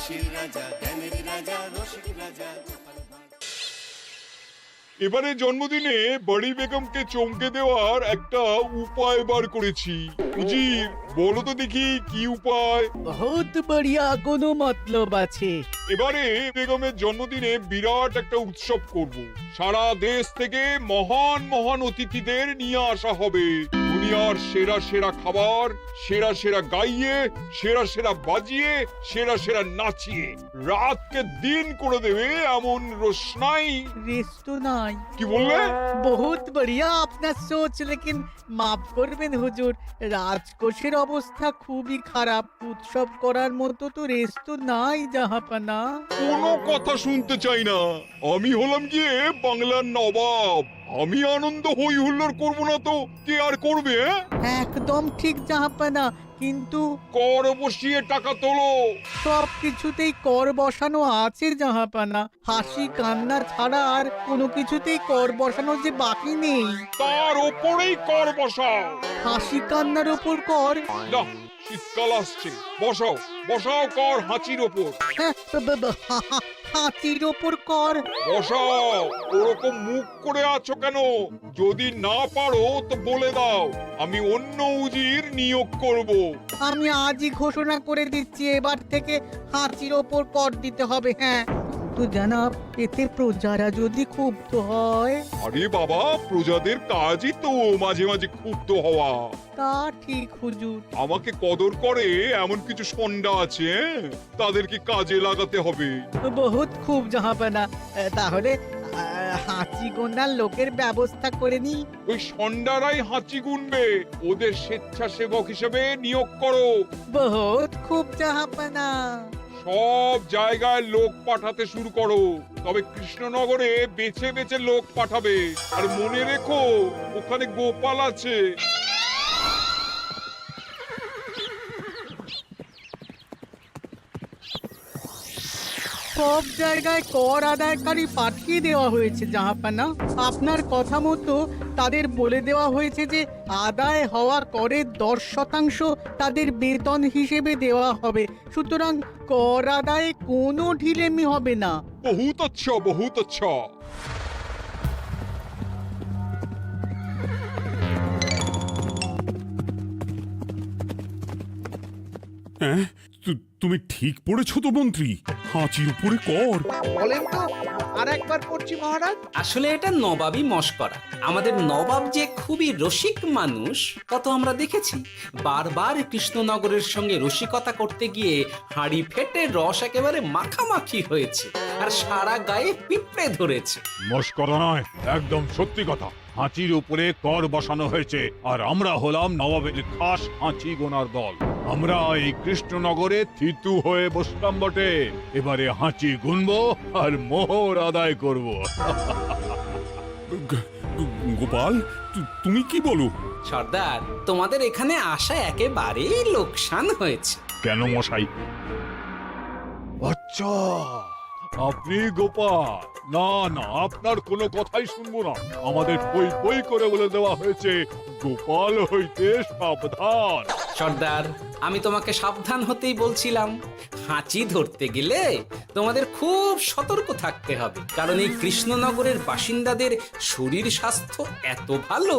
হাসির রাজা, জ্ঞানের রাজা, রসিক রাজা। এবারে জন্মদিনে বড়ি বেগমকে চমকে দেওয়ার একটা উপায় বার করেছি। উজির, বলো তো দেখি কি উপায়? বহুত বড়িয়া, কোনো মতলব আছে। এবারে বেগমের জন্মদিনে বিরাট একটা উৎসব করব। সারা দেশ থেকে মহান মহান অতিথিদের নিয়ে আসা হবে। দুনিয়ার সেরা সেরা খাবার, সেরা সেরা গাইয়ে, সেরা সেরা বাজিয়ে, সেরা সেরা নাচিয়ে রাতকে দিন করে দেবে এমন রোশনাই। রেস্টো নাই। কি বললে? বহুত বড়িয়া আপনার সোচ, লেকিন মাফ করবেন হুজুর, রাজকোষের অবস্থা খুবই খারাপ। উৎসব করার মতো তো রেস্টো নাই জাহাপানা। কোনো কথা শুনতে চাই না। আমি হলাম গিয়ে বাংলার নবাব। আমি আনন্দ হই হুল্লোড় করবো না তো কে আর করবে? একদম ঠিক জাহাপানা, কিন্তু কর বসিয়ে টাকা তোলো। সব কিছুতেই কর বসানো আছে জাহাপানা। হাসি কান্না ছাড়া আর কোনো কিছুতেই কর বসানো যে বাকি নেই। তার ওপরেই কর বসাও। হাসি কান্নার ওপর কর? না, শীতকাল আসছে, বসাও বসাও কর হাঁচির ওপর। হ্যাঁ, হাতির ওপর কর? বসাও। ওরকম মুখ করে আছো কেন? যদি না পারো তো বলে দাও, আমি অন্য উজির নিয়োগ করব। আমি আজই ঘোষণা করে দিচ্ছি, এবার থেকে হাতির ওপর কর দিতে হবে। হ্যাঁ, তো জানাব, এতে প্রজারা যদি ক্ষুব্ধ হয়? আরে বাবা, প্রজাদের কাজই তো মাঝে মাঝে ক্ষুব্ধ হওয়া। তা ঠিক হুজুর। আমাকে কদর করে এমন কিছু সন্ডা আছে, তাদেরকে কাজে লাগাতে হবে। বহুত খুব জাহাপানা। তাহলে হাঁচি গোনার লোকের ব্যবস্থা করে নি। ওই সন্ডারাই হাঁচি গুনবে। ওদের স্বেচ্ছাসেবক হিসেবে নিয়োগ করো। বহুত খুব জাহাপানা। সব জায়গায় লোক পাঠাতে শুরু করো। তবে কৃষ্ণনগরে বেছে বেছে লোক পাঠাবে। আর মনে রেখো, ওখানে গোপাল আছে। সব জায়গায় কর আদায়কারী পাঠিয়ে দেওয়া হয়েছে জাহাপানা। আপনার কথা মতো তাদের বলে দেওয়া হয়েছে যে আদায় হওয়া করের 10% তাদের বেতন হিসেবে দেওয়া হবে। সুতরাং কর আদায়ে কোনো ঢিলেমি হবে না। বহুত আচ্ছা, বহুত আচ্ছা। হ্যাঁ, তুমি ঠিক পড়েছো তো মন্ত্রী? হাঁচির উপরে কর? বলেন তো, আর একবার পড়ছি মহারাজ। আসলে এটা নবাবই মশকরা। আমাদের নবাব যে খুবই রসিক মানুষ তা তো আমরা দেখেছি। বারবার কৃষ্ণনগরের সঙ্গে রসিকতা করতে গিয়ে হাঁড়ি ফেটে রস একেবারে মাখামাখি হয়েছে, আর সারা গায়ে পিঁপড়ে ধরেছে। মশকরা নয়, একদম সত্যি কথা। হাঁচির উপরে কর বসানো হয়েছে, আর আমরা হলাম নবাবের খাস হাঁচি গোনার দল। আমরা এই কৃষ্ণনগরে থিতু হয়ে বসলাম বটে। এবারে হাঁচি গুনবো আর মোহর আদায় করব। গোপাল, তুমি কি বলো? সর্দার, তোমাদের এখানে আসা একেবারেই লোকসান হয়েছে। কেন মশাই? আচ্ছা, আপনি গোপাল? না না, আপনার কোনো কথাই শুনবো না। আমাদের বই বই করে বলে দেওয়া হয়েছে, গোপাল হইতে সাবধান। সর্দার, আমি তোমাকে সাবধান হতেই বলছিলাম। হাঁচি ধরতে গেলে তোমাদের খুব সতর্ক থাকতে হবে, কারণ এই কৃষ্ণনগরের বাসিন্দাদের শরীর স্বাস্থ্য এত ভালো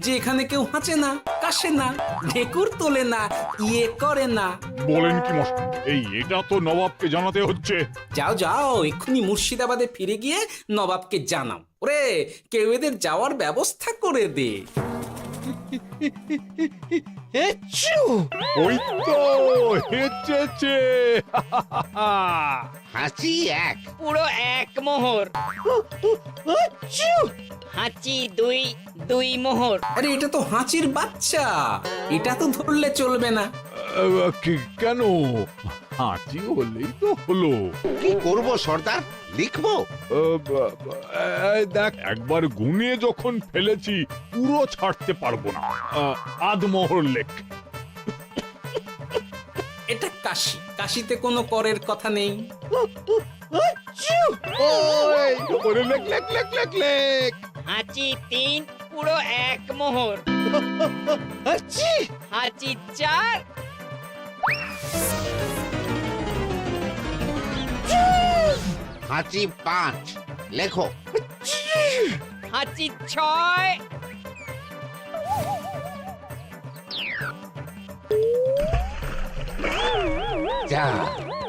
যে এখানে কেউ হাঁচে না, কাশে না, ঢেকুর তোলে না, ইয়ে করে না। বলেন কি মশাই? এটা তো নবাবকে জানাতে হচ্ছে। যাও যাও, এক্ষুনি মুর্শিদাবাদে ফিরে গিয়ে নবাবকে জানাও। ওরে, কেউ এদের যাওয়ার ব্যবস্থা করে দে। ওই তো হেঁচেছে। হাঁচি এক। পুরো এক মোহর। হাঁচি দুই, দুই মোহর। আরে, এটা তো হাঁচির বাচ্চা, এটা তো ধরলে চলবে না। কেন? হাঁচি হলেই তো হলো। কি করব সর্দার? লিখবো? দেখ, একবার গুনে যখন ফেলেছি পুরো ছাড়তে পারবো না। আধমোহর লেখ। এটা কাশি, কাশিতে কোনো করের কথা নেই। ওরে লেখ লেখ লেখ লেখ লেখ। হাঁচি তিন, পুরো এক মোহর। হাঁচি চার। হাঁচি 5, লেখো। হাঁচি 6, যা,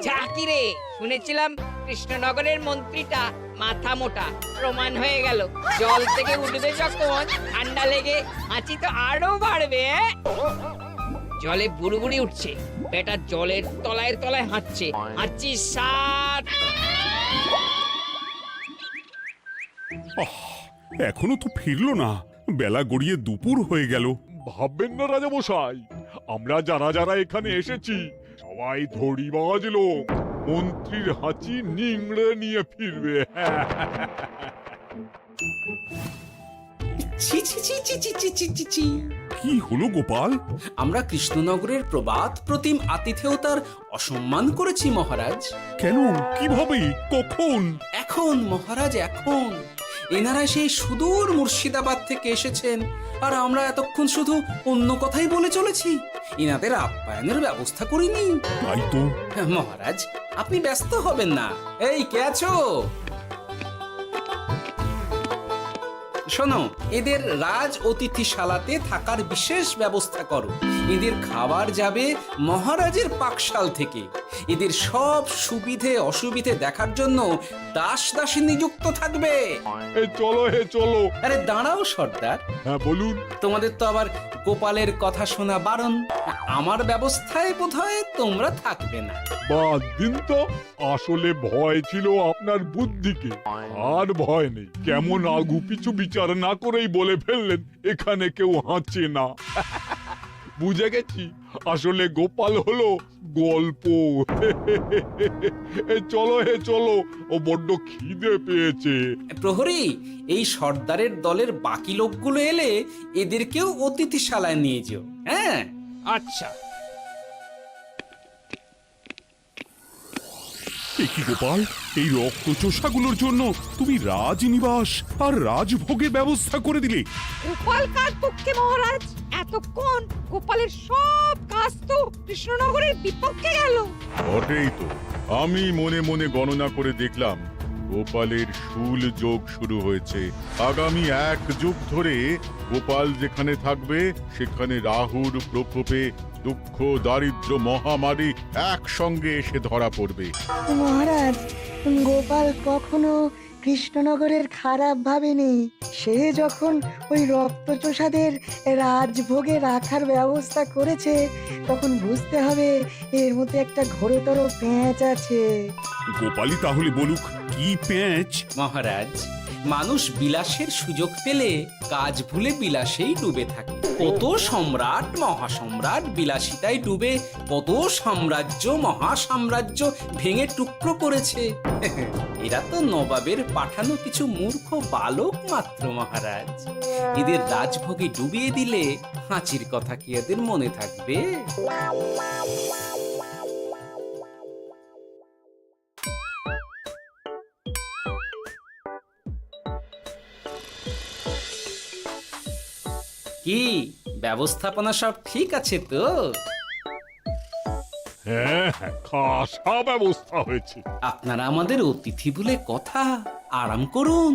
যা কি রে, শুনেছিলাম কৃষ্ণনগরের মন্ত্রীটা মাথা মোটা, প্রমাণ হয়ে গেল। জল থেকে উঠবে যখন ঠান্ডা লেগে হাঁচি তো আরো বাড়বে। জলে বুড়বুড়ি উঠছে, বেটা জলের তলায় তলায় হাঁটছে। হাঁচি 7। এখনো তো ফিরলো না, বেলা গড়িয়ে দুপুর হয়ে গেল। ভাববেন না রাজামশাই, আমরা যারা যারা এখানে এসেছি সবাই ধড়িবাজ লোক। মন্ত্রীর হাঁচি নিংড়ে নিয়ে ফিরবে। ছি ছি ছি ছি ছি ছি ছি ছি ছি। কি হলো গোপাল? আমরা কৃষ্ণনগরের প্রবাদ প্রতিম আতিথেয়তার অসম্মান করেছি মহারাজ। কেন, কিভাবে, কখন? এখন মহারাজ, এখন এনারা সেই সুদূর মুর্শিদাবাদ থেকে এসেছেন, আর আমরা এতক্ষণ শুধু অন্য কথাই বলে চলেছি, এনাদের আপ্যায়নের ব্যবস্থা করিনি। তাই তো। মহারাজ, আপনি ব্যস্ত হবেন না। এই কে আছো? শোনো, এদের রাজ অতিথিশালাতে থাকার বিশেষ ব্যবস্থা করো। এদের খাবার যাবে মহারাজের পাকশাল থেকে। এদের সব সুবিধে অসুবিধে দেখার জন্য দাস দাসী নিযুক্ত থাকবে। চলো হে চলো। আরে দাঁড়াও সর্দার, হ্যাঁ বলুন। তোমাদের তো আবার গোপালের কথা শোনা বারণ। আমার ব্যবস্থায় বোধহয় তোমরা থাকবে না। বাদ দিন তো, আসলে ভয় ছিল আপনার বুদ্ধিকে, আর ভয় নেই। কেমন আগু পিছু বিচার না করেই বলে ফেললেন এখানে কেউ হাঁচে না। বুঝে গেছি, আসলে গোপাল হলো গল্প। চলো হে চলো, ও বড্ড খিদে পেয়েছে। প্রহরী, এই সর্দারের দলের বাকি লোকগুলো এলে এদেরকেও অতিথিশালায় নিয়ে যেও। হ্যাঁ, আচ্ছা। এ কি গোপাল, এই রক্তচোষাগুলোর জন্য তুমি রাজনিবাস আর রাজভোগের ব্যবস্থা করে দিলে? গোপাল কার পক্ষে মহারাজ? এতক্ষণ গোপালের সব কাজ তো কৃষ্ণনগরের বিপক্ষে গেল। বটেই তো, আমি মনে মনে গণনা করে দেখলাম গোপালের শুল যোগ শুরু হয়েছে। আগামী 1 যুগ ধরে গোপাল যেখানে থাকবে সেখানে রাহুর প্রকোপে দুঃখ দারিদ্র মহামারী একসঙ্গে এসে ধরা পড়বে। মহারাজ, গোপাল কখনো কৃষ্ণনগরের খারাপ ভাবেনি। সে যখন ওই রক্তচোষাদের রাজভোগে রাখার ব্যবস্থা করেছে, তখন বুঝতে হবে এর মধ্যে একটা ঘোরতর পেঁচ আছে। গোপালই তাহলে বলুক, কি পেঁচ? মহারাজ, মানুষ বিলাসের সুযোগ পেলে কাজ ভুলে বিলাসেই ডুবে থাকে। কত সম্রাট মহাসম্রাট বিলাসিতায় ডুবে কত সাম্রাজ্য মহাসাম্রাজ্য ভেঙে টুকরো করেছে। এরা তো নবাবের পাঠানো কিছু মূর্খ বালক মাত্র মহারাজ। এদের রাজভোগে ডুবিয়ে দিলে হাঁচির কথা কি এদের মনে থাকবে? কি ব্যবস্থাপনা সব ঠিক আছে তো? হ্যাঁ হ্যাঁ, খাসা ব্যবস্থা হয়েছে। আপনারা আমাদের অতিথি বলে কথা, আরাম করুন।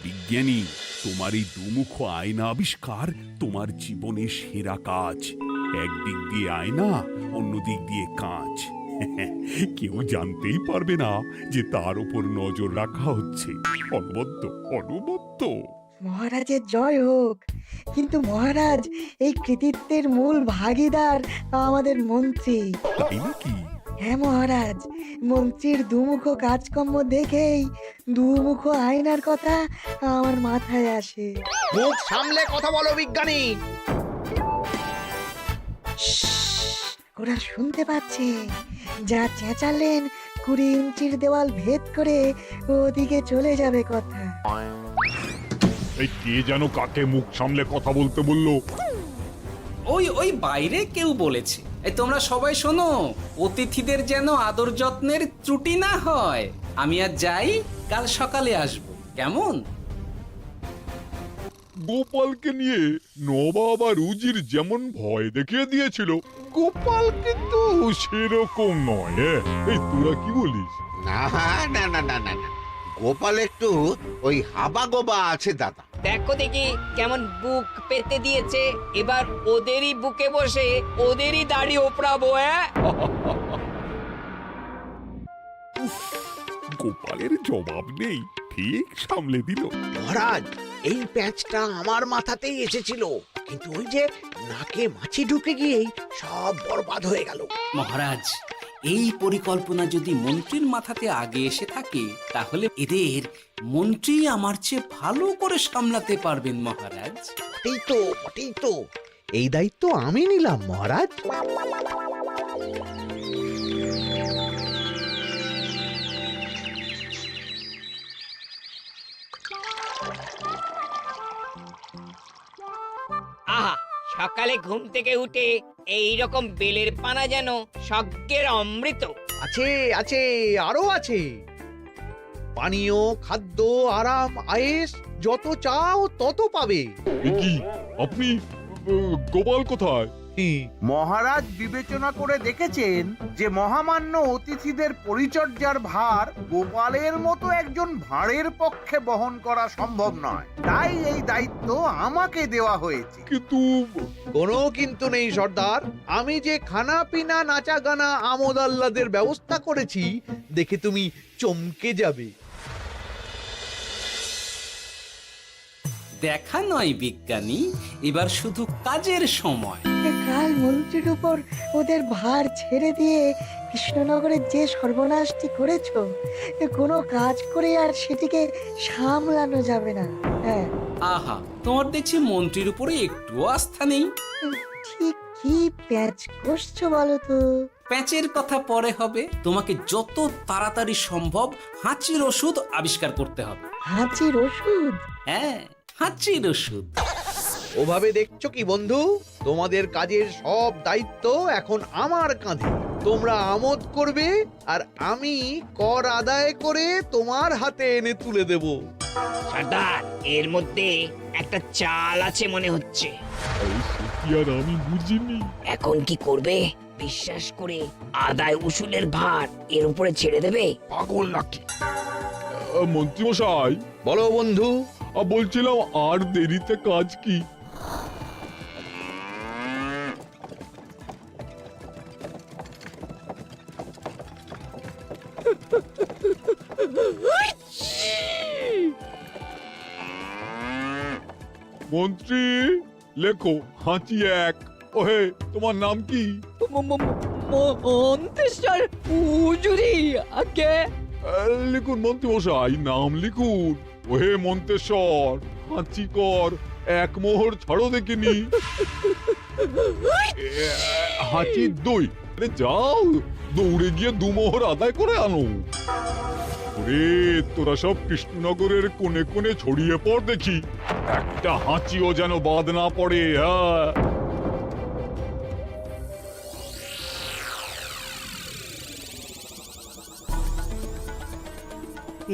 বিজ্ঞানী, তোমার এই দুমুখ আয়না আবিষ্কার তোমার জীবনের সেরা কাজ। একদিক দিয়ে আয়না, অন্য দিক দিয়ে কাঁচ। কেউ জানতেই পারবে না যে তার উপর নজর রাখা হচ্ছে। অনবদ্য অনবদ্য। মহারাজের জয় হোক। কিন্তু মহারাজ, এই কৃতিত্বের মূল ভাগীদার আমাদের মন্ত্রী। তাই নাকি? হ্যাঁ মহারাজ, মন্ত্রীর দুমুখ কাজকর্ম দেখেই দুমুখ আয়নার কথা আমার মাথায় আসে। মুখ সামলে কথা বলো বিজ্ঞানী। ওরা শুনতে পাচ্ছে। যা চেঁচালেন 20 ইঞ্চির দেওয়াল ভেদ করে ওদিকে চলে যাবে কথা। এই কে যেন কাকে মুখ সামলে কথা বলতে বললো? ওই ওই বাইরে কেউ বলেছে। এই তোমরা সবাই শোনো, অতিথিদের যেন আদর যত্নের ত্রুটি না হয়। আমি আর যাই, কাল সকালে আসবো, কেমন? গোপালকে নিয়ে নবাব আর উজির যেমন ভয় দেখিয়ে দিয়েছিল, গোপাল কিন্তু সেরকম নয়। এই তোরা কি বলিস? না না না না না না, গোপাল একটু ওই হাবা গোবা আছে দাদা। দেখো দেখি কেমন বুক পেতে দিয়েছে, এবার ওদেরই বুকে বসে ওদেরই দাড়ি ওপরাবো। গোপালের জবাব নেই, ঠিক সামলে দিল। মহারাজ, এই প্যাঁচটা আমার মাথাতেই এসেছিল, কিন্তু ওই যে নাকে মাছি ঢুকে গিয়েই সব বরবাদ হয়ে গেল। মহারাজ, এই পরিকল্পনা যদি মন্ত্রীর মাথাতে আগে এসে থাকে, তাহলে এদের মন্ত্রী আমার চেয়ে ভালো করে সামলাতে পারবেন মহারাজ। বটেই তো, এই দায়িত্ব আমি নিলাম মহারাজ। আহা, সকালে ঘুম থেকে উঠে এই রকম বেলের পানা যেন স্বর্গের অমৃত। আছে আছে, আরো আছে। পানীয়, খাদ্য, আরাম, আয়েশ, যত চাও তত পাবে। এ কি, আপনি গোপাল কোথায়? মহারাজ বিবেচনা করে দেখেছেন যে মহামান্য অতিথিদের পরিচর্যার ভার গোপালের মতো একজন ভাঁড়ের পক্ষে বহন করা সম্ভব নয়, তাই এই দায়িত্ব আমাকে দেওয়া হয়েছে। কিন্তু কোনো কিন্তু নেই সর্দার, আমি যে খানা পিনা নাচা গানা আমোদ আহ্লাদের ব্যবস্থা করেছি দেখে তুমি চমকে যাবে। দেখা নয় বিজ্ঞানী, এবার শুধু কাজের সময়। কাল মন্ত্রীর উপর ওদের ভার ছেড়ে দিয়ে কৃষ্ণনগরের যে সর্বনাশটি করেছো, কোনো কাজ করে আর সেটিকে সামলানো যাবে না। হ্যাঁ, আহা, তোমার দেখছি মন্ত্রীর উপরে একটুও আস্থা নেই। ঠিক কি প্যাচ করছো বলো তো? প্যাচের কথা পরে হবে, তোমাকে যত তাড়াতাড়ি সম্ভব হাঁচির ওষুধ আবিষ্কার করতে হবে। হাঁচির ওষুধ? হ্যাঁ, হাঁচির ওষুধ। ওভাবে দেখছো কি বন্ধু? তোমাদের কাজের সব দায়িত্ব এখন আমার কাঁধে। তোমরা আমোদ করবে আর আমি কর আদায় করে তোমার হাতে এনে তুলে দেব। সর্দার, এর মধ্যে একটা চাল আছে মনে হচ্ছে। কি আর আমি বুঝিনি। এখন কি করবে? বিশ্বাস করে আদায় উসুলের ভার এর উপরে ছেড়ে দেবে? পাগল নাকি? মন্ত্রী মশাই, বলো বন্ধু। বলছিলাম আর দেরিতে কাজ কি? মন্ত্রী, লেখো হাঁচি এক। ওহে, তোমার নাম কি? মন্ত্রেশ্বর হুজুরি আগে। লিখুন মন্ত্রী মশাই, নাম লিখুন। ওহে মন্তেশ্বর, হাঁচি কর, এক মোহর ছাড়ো দেখিনি। হাঁচি দুই। আরে যাও, দৌড়ে গিয়ে দু মোহর আদায় করে আনো। ওরে, তোরা সব কৃষ্ণনগরের কোণে কোণে ছড়িয়ে পড় দেখি, একটা হাঁচিও যেন বাদ না পড়ে। হ্যাঁ,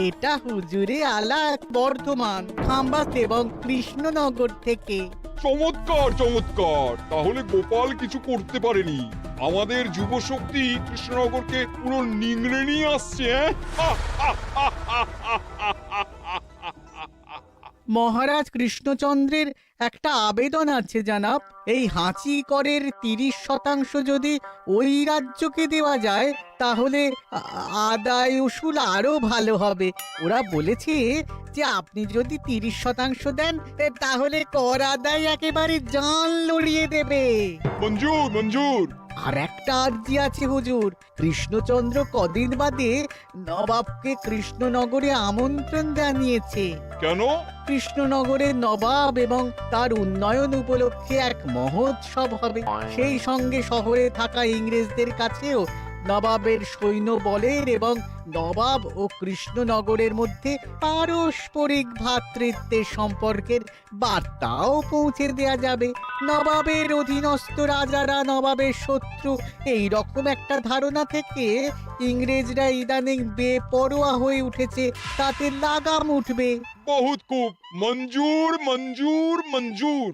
এটা হুজুরে আলাক বর্ধমান, খাম্বাস এবং কৃষ্ণনগর থেকে। চমৎকার চমৎকার। তাহলে গোপাল কিছু করতে পারেনি, আমাদের যুব শক্তি কৃষ্ণনগরকে পুরো নিংড়ে নিয়ে আসছে। মহারাজ কৃষ্ণচন্দ্রের একটা আবেদন আছে জানাব। এই হাঁচি করের 30% যদি ওই রাজ্যকে দেওয়া যায়, তাহলে আদায় উসুল আরো ভালো হবে। ওরা বলেছে যে আপনি যদি 30% দেন, তাহলে কর আদায় একেবারে জান লড়িয়ে দেবে। মঞ্জুর মঞ্জুর। আর একটা আর্জি আছে হুজুর, কৃষ্ণচন্দ্র কদিন বাদে নবাবকে কৃষ্ণনগরে আমন্ত্রণ জানিয়েছে। কেন? কৃষ্ণনগরের নবাব এবং তার উন্নয়ন উপলক্ষে এক মহোৎসব হবে। সেই সঙ্গে শহরে থাকা ইংরেজদের কাছেও নবাবের সৈন্য বলের এবং নবাব ও কৃষ্ণনগরের মধ্যে পারস্পরিক ভ্রাতৃত্বের সম্পর্কের বার্তাও পৌঁছে দেয়া যাবে। নবাবের অধীনস্থ রাজারা নবাবের শত্রু, এই রকম একটা ধারণা থেকে ইংরেজরা ইদানিং বেপরোয়া হয়ে উঠেছে, তাতে লাগাম উঠবে। বহুত খুব, মঞ্জুর মঞ্জুর মঞ্জুর।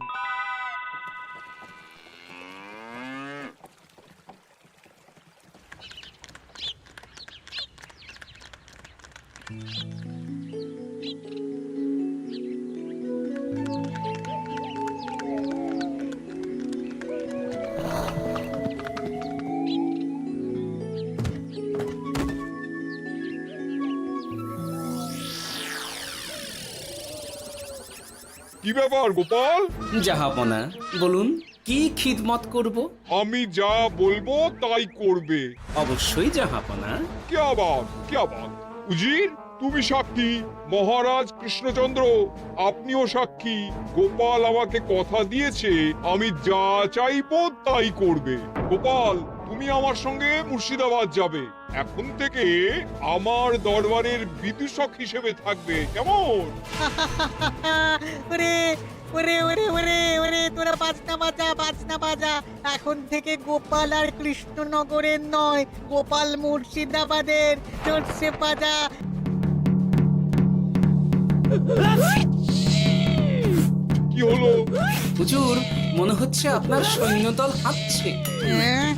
কি ব্যাপার গোপাল? জাহাপনা বলুন, কি খিদমত করব? আমি যা বলবো তাই করবে। অবশ্যই জাহাপনা। क्या बात উজির, তুমি সাক্ষী, মহারাজ কৃষ্ণচন্দ্র আপনিও সাক্ষী। গোপাল আমাকে কথা দিয়েছে আমি যা চাইবো তাই করবে। গোপাল, তুমি আমার সঙ্গে মুর্শিদাবাদ যাবে। এখন থেকে আমার দরবারের বিদূষক হিসেবে থাকবে, কেমন? ওরে ওরে ওরে ওরে ওরে, তোরা বাজনা বাজা। এখন থেকে গোপাল আর কৃষ্ণনগরের নয়, গোপাল মুর্শিদাবাদের। চলছে বাজা। কি হলো? হুজুর, মনে হচ্ছে আপনার সৈন্যদল হাঁটছে। হ্যাঁ?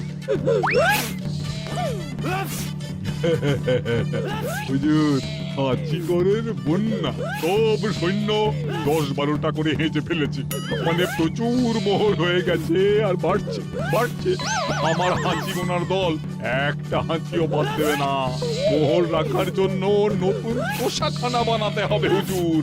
হুজুর, হাঁচিগড়ের বন্যা, সব সৈন্য 10-12টা করে হেঁচে ফেলেছে। মানে প্রচুর মোহর হয়ে গেছে আর বাড়ছে বাড়ছে। আমার হাঁচি গোনার দল একটা হাঁচিও বাদ দেবে না। মোহর রাখার জন্য নতুন পোশাকখানা বানাতে হবে হুজুর।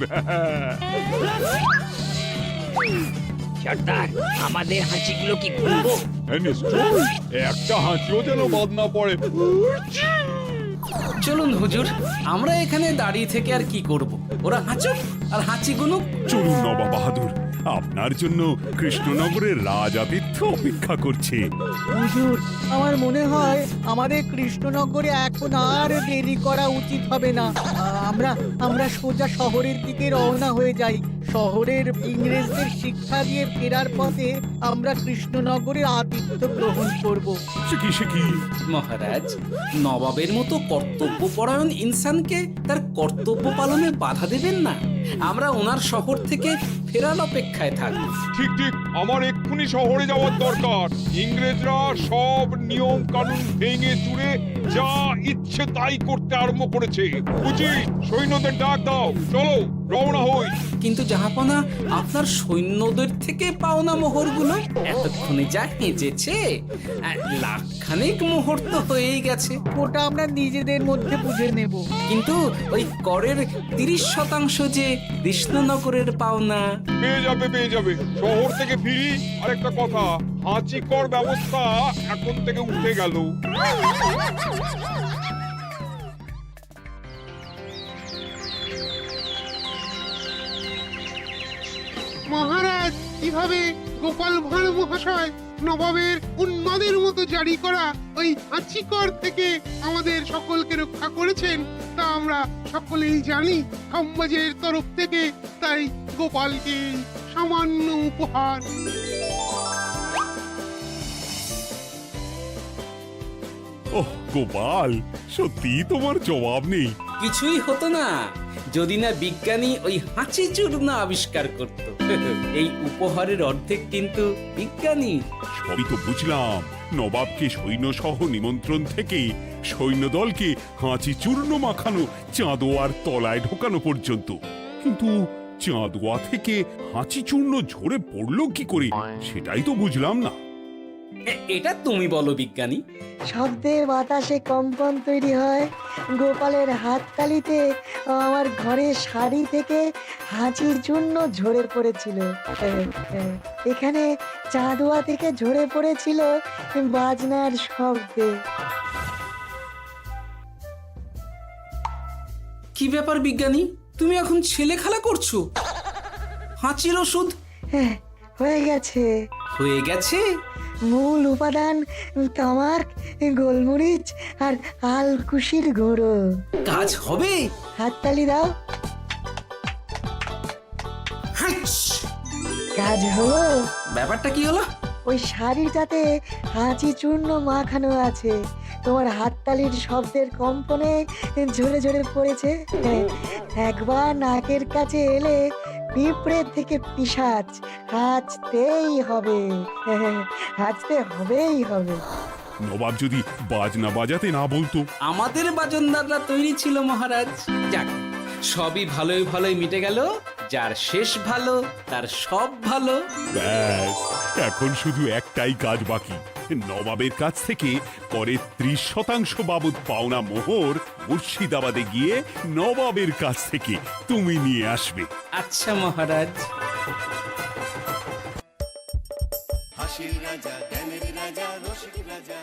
সর্দার, আমাদের হাঁচিগুলো কি খুলবো? হ্যাঁ, নিশ্চয়ই। একটা হাঁচিও যেন বাদ না পড়ে। চলুন হুজুর, আমরা এখানে দাঁড়িয়ে থেকে আর কি করব? ওরা হাঁচুক আর হাঁচি গুনুক। চলুন নবাব বাহাদুর, আপনার জন্য কৃষ্ণনগরের রাজাতীর্থ অপেক্ষা করছে। হুজুর, আমার মনে হয় আমাদের কৃষ্ণনগরে এখন আর দেরি করা উচিত হবে না। আমরা সোজা শহরের দিকে রওনা হয়ে যাই। শহরের ইংরেজদের শিক্ষা দিয়ে ফেরার পথে আমরা কৃষ্ণনগরের আতিথ্য গ্রহণ করব। সে কি? মহারাজ, নবাবের মতো কর্তব্যপরায়ণ ইনসানকে তার কর্তব্য পালনে বাধা দেবেন না। আমরা ওনার শহর থেকে ফেরার অপেক্ষায় থাকব। ঠিক ঠিক, আমার এক্ষুনি শহরে যাওয়ার দরকার। ইংরেজরা সব নিয়ম কানুন ভেঙে চুরে যা ইচ্ছে তাই করতে আরম্ভ করেছে। উচিত সৈন্যদের ডাক দাও, চলো রওনা হই। কিন্তু জাহাপনা, আপনার সৈন্যদের থেকে পাওনা মোহরগুলো এতক্ষণে যা হেঁচেছে, লাখখানেক মোহর তো হয়েই গেছে। ওটা আমরা নিজেদের মধ্যে বুঝে নেব। কিন্তু ওই করের 30% যে কৃষ্ণনগরের পাওনা। পেয়ে যাবে। শহর থেকে ফিরি। আরেকটা কথা, হাঁচি কর ব্যবস্থা এখন থেকে উঠে গেল। মহারাজ, কিভাবে গোপাল ভাঁড় মহাশয় নবাবের উন্মাদের মতো জারি করা ওই হাঁচিকর থেকে আমাদের সকলকে রক্ষা করেছেন তা আমরা সকলেই জানি। সমাজের তরফ থেকে তাই গোপালকে সামান্য উপহার। ওহ গোপাল, সত্যি তোমার জবাব নেই। কিছুই হতো না যদি না বিজ্ঞানী ওই হাঁচি চূর্ণ আবিষ্কার করত। এই উপহারের অর্ধেক কিন্তু বিজ্ঞানী। সবই তো বুঝলাম, নবাবকে সৈন্য সহ নিমন্ত্রণ থেকে সৈন্যদলকে হাঁচি চূর্ণ মাখানো চাঁদোয়ার তলায় ঢোকানো পর্যন্ত। কিন্তু চাঁদোয়া থেকে হাঁচি চূর্ণ ঝরে পড়লো কি করে, সেটাই তো বুঝলাম না। এটা তুমি বলো বিজ্ঞানী। শব্দে বাতাসে কম্পন তৈরি হয়। গোপালের হাততালিতে আমার ঘরের শাড়ি থেকে হাঁচির জন্য ঝরে পড়েছিল। এখানে চাঁদোয়া থেকে ঝরে পড়েছিল বাজনার শব্দে। কি ব্যাপার বিজ্ঞানী, তুমি এখন ছেলে খেলা করছো? হাঁচির ওষুধ হয়ে গেছে। হয়ে গেছে? মূল উপাদান তামাক, গোলমরিচ আর আলকুশির গুঁড়ো। কাজ হবে? হাততালি দাও। হাইস! কাজ হলো। ব্যাপারটা কি হলো? ওই শাড়িটাতে হাঁচি চূর্ণ মাখানো আছে, তোমার হাততালির শব্দের কম্পনে ঝরে ঝরে পড়েছে। একবার নাকের কাছে এলে পিঁপড়ে থেকে পিশাচ, হাঁচতেই হবে, হাঁচতে হবেই হবে। নবাব যদি বাজনা বাজাতে না বলতো। আমাদের বাজনদাররা তৈরি ছিল মহারাজ। যাক, সবই ভালোই ভালোই মিটে গেল। যার শেষ ভালো তার সব ভালো। ব্যাস, এখন শুধু একটাই কাজ বাকি। নবাবের কাছ থেকে করের 30% বাবদ পাওনা মোহর মুর্শিদাবাদে গিয়ে নবাবের কাছ থেকে তুমি নিয়ে আসবে। আচ্ছা মহারাজ। হাসির রাজা জ্ঞানের রাজা রসিক রাজা